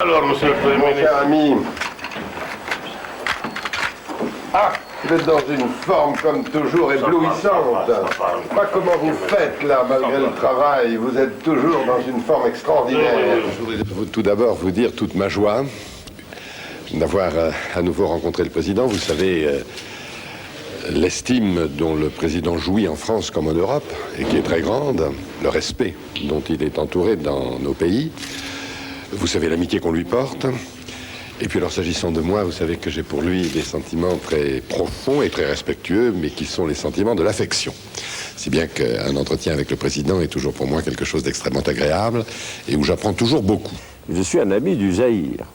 Alors, monsieur le Premier Mon ministre. cher ami, vous êtes dans une forme comme toujours éblouissante. Je sais pas comment vous faites là, malgré le travail. Vous êtes toujours dans une forme extraordinaire. Je voudrais tout d'abord vous dire toute ma joie d'avoir à nouveau rencontré le président. Vous savez, l'estime dont le président jouit en France comme en Europe, et qui est très grande, le respect dont il est entouré dans nos pays. Vous savez l'amitié qu'on lui porte. Et puis alors, s'agissant de moi, vous savez que j'ai pour lui des sentiments très profonds et très respectueux, mais qui sont les sentiments de l'affection. Si bien qu'un entretien avec le président est toujours pour moi quelque chose d'extrêmement agréable et où j'apprends toujours beaucoup. Je suis un ami du Zaïre.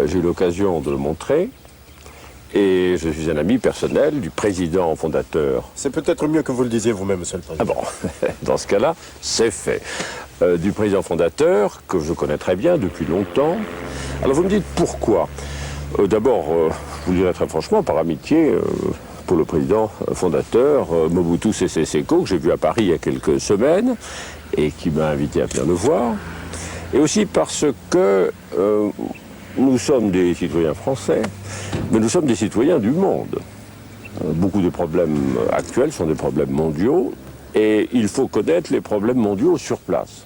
J'ai eu l'occasion de le montrer. Et je suis un ami personnel du président fondateur. C'est peut-être mieux que vous le disiez vous-même, monsieur le président. Ah bon, dans ce cas-là, c'est fait. Du président fondateur, que je connais très bien depuis longtemps. Alors vous me dites pourquoi. D'abord, je vous dirai très franchement, par amitié pour le président fondateur, Mobutu Sese Seko, que j'ai vu à Paris il y a quelques semaines, et qui m'a invité à venir le voir. Et aussi parce que nous sommes des citoyens français, mais nous sommes des citoyens du monde. Beaucoup des problèmes actuels sont des problèmes mondiaux, et il faut connaître les problèmes mondiaux sur place.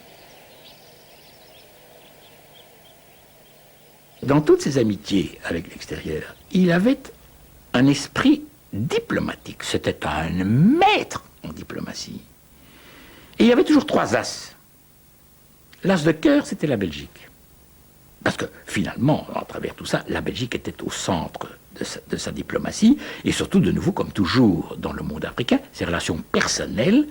Dans toutes ses amitiés avec l'extérieur, il avait un esprit diplomatique. C'était un maître en diplomatie. Et il y avait toujours trois as. L'as de cœur, c'était la Belgique. Parce que finalement, à travers tout ça, la Belgique était au centre de sa diplomatie, et surtout, de nouveau, comme toujours dans le monde africain, ses relations personnelles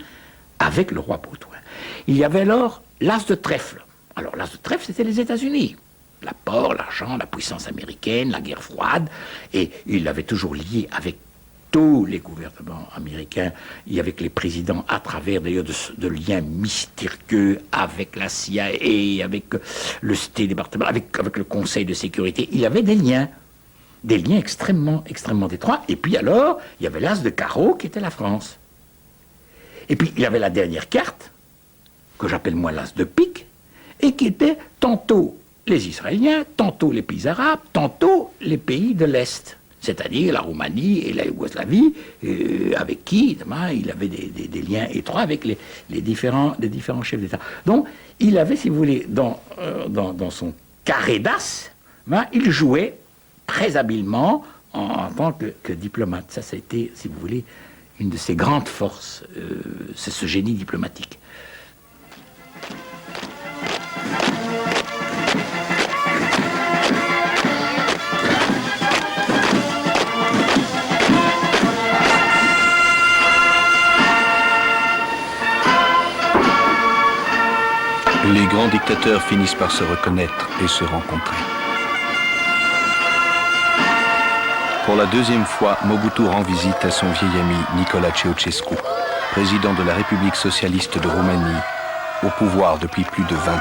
avec le roi Baudouin. Il y avait alors l'as de trèfle. Alors l'as de trèfle, c'était les États-Unis. L'apport, l'argent, la puissance américaine, la guerre froide, et il l'avait toujours lié avec tous les gouvernements américains et avec les présidents, à travers d'ailleurs de liens mystérieux avec la CIA, avec le State Department, avec le Conseil de sécurité. Il avait des liens extrêmement étroits. Et puis alors, il y avait l'as de carreau qui était la France. Et puis il y avait la dernière carte, que j'appelle moi l'as de pique, et qui était tantôt les Israéliens, tantôt les pays arabes, tantôt les pays de l'Est, c'est-à-dire la Roumanie et la Yougoslavie, avec qui évidemment, il avait des liens étroits avec les différents chefs d'État. Donc, il avait, si vous voulez, dans son carré d'as, il jouait très habilement en tant que diplomate. Ça a été, si vous voulez, une de ses grandes forces, c'est ce génie diplomatique. Les grands dictateurs finissent par se reconnaître et se rencontrer. Pour la deuxième fois, Mobutu rend visite à son vieil ami Nicolae Ceausescu, président de la République socialiste de Roumanie, au pouvoir depuis plus de 20 ans.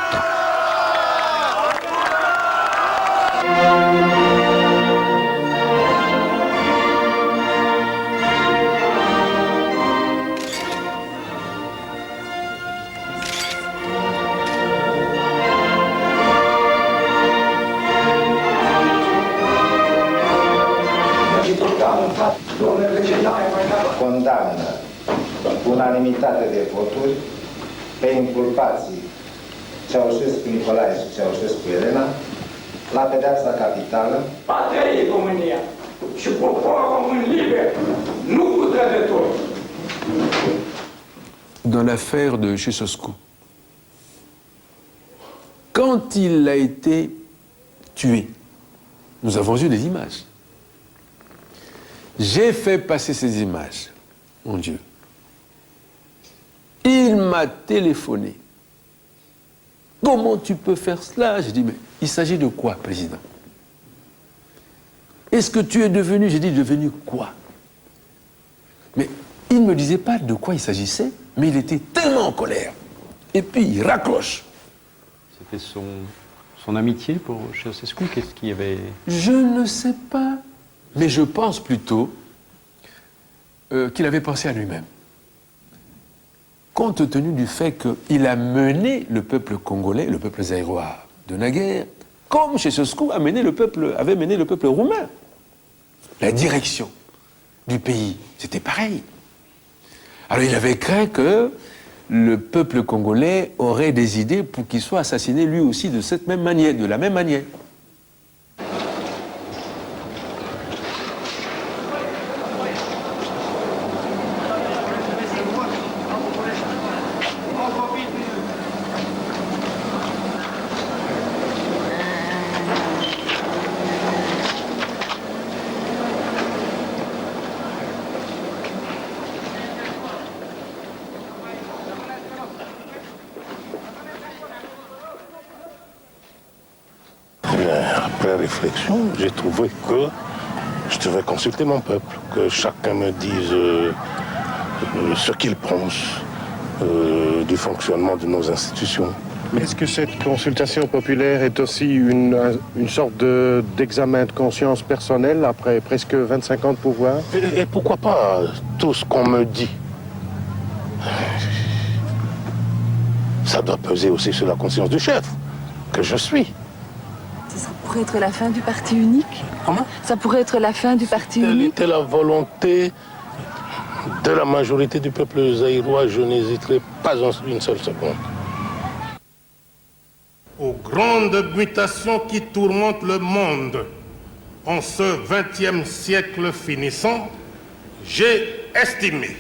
Condamnă unanimitate de voturi pe inculpații Ceaușescu Nicolae și Ceaușescu Elena la pedeapsa capitală. Patria e România și poporul român liber, nu cu trădători. Dans l'affaire de Ceausescu, quand il a été tué, nous avons eu des images. J'ai fait passer ces images, mon Dieu. Il m'a téléphoné. Comment tu peux faire cela? J'ai dit, mais il s'agit de quoi, président? Est-ce que tu es devenu? J'ai dit, devenu quoi? Mais il ne me disait pas de quoi il s'agissait, mais il était tellement en colère. Et puis il raccroche. C'était son amitié pour Ceausescu? Qu'est-ce qu'il y avait? Je ne sais pas. Mais je pense plutôt qu'il avait pensé à lui-même. Compte tenu du fait qu'il a mené le peuple congolais, le peuple zaïrois de naguère, comme Ceausescu avait mené le peuple roumain. La direction du pays, c'était pareil. Alors il avait craint que le peuple congolais aurait des idées pour qu'il soit assassiné lui aussi de la même manière. Après réflexion, j'ai trouvé que je devais consulter mon peuple, que chacun me dise ce qu'il pense du fonctionnement de nos institutions. Est-ce que cette consultation populaire est aussi une sorte d'examen de conscience personnelle après presque 25 ans de pouvoir? Et pourquoi pas tout ce qu'on me dit? Ça doit peser aussi sur la conscience du chef, que je suis. Ça pourrait être la fin du parti unique? Comment? Ça pourrait être la fin du parti unique? Telle était la volonté de la majorité du peuple zaïrois, je n'hésiterai pas une seule seconde. Aux grandes mutations qui tourmentent le monde en ce XXe siècle finissant, j'ai estimé,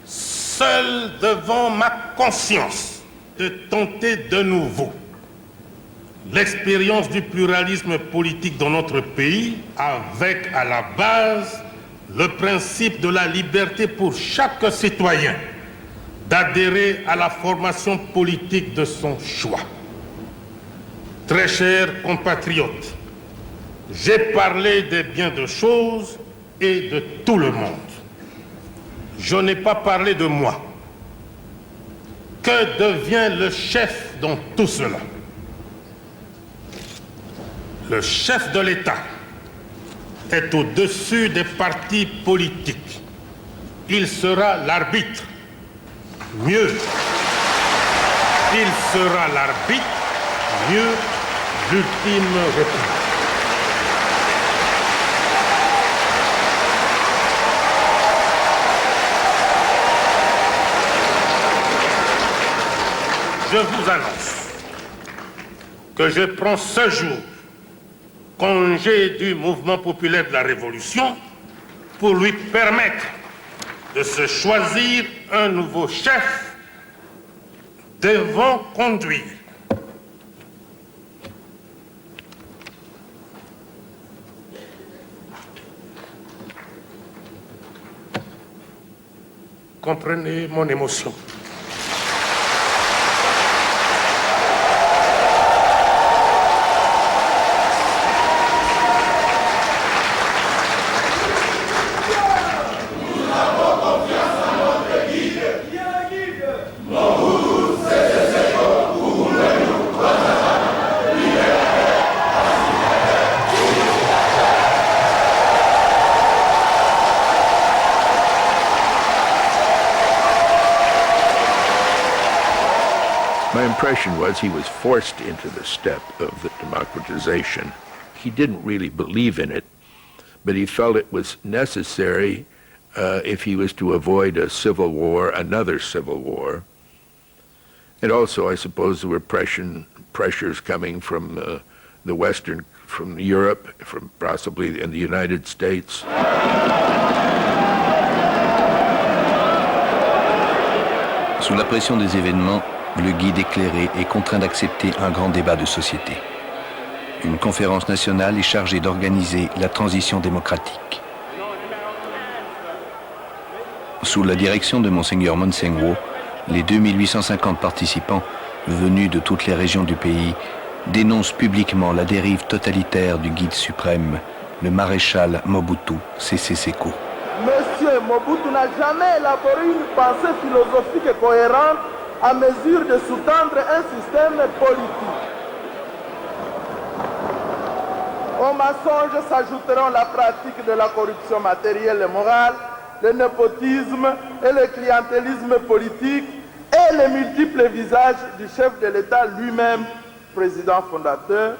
seul devant ma conscience, de tenter de nouveau l'expérience du pluralisme politique dans notre pays, avec à la base le principe de la liberté pour chaque citoyen d'adhérer à la formation politique de son choix. Très chers compatriotes, j'ai parlé des biens de choses et de tout le monde. Je n'ai pas parlé de moi. Que devient le chef dans tout cela? Le chef de l'État est au-dessus des partis politiques. Il sera l'arbitre. Mieux, il sera l'arbitre. Mieux, l'ultime réponse. Je vous annonce que je prends ce jour congé du mouvement populaire de la Révolution pour lui permettre de se choisir un nouveau chef devant conduire. Comprenez mon émotion. My impression was he was forced into the step of the democratization. He didn't really believe in it, but he felt it was necessary if he was to avoid a civil war, another civil war. And also, I suppose there were pressures coming from from Europe, from possibly in the United States. Sous la pression des événements, le guide éclairé est contraint d'accepter un grand débat de société. Une conférence nationale est chargée d'organiser la transition démocratique. Sous la direction de Monseigneur Monsengwo, les 2850 participants, venus de toutes les régions du pays, dénoncent publiquement la dérive totalitaire du guide suprême, le maréchal Mobutu Sese Seko. Monsieur Mobutu n'a jamais élaboré une pensée philosophique et cohérente à mesure de sous-tendre un système politique. Au mensonge s'ajouteront la pratique de la corruption matérielle et morale, le népotisme et le clientélisme politique et les multiples visages du chef de l'État lui-même, président fondateur,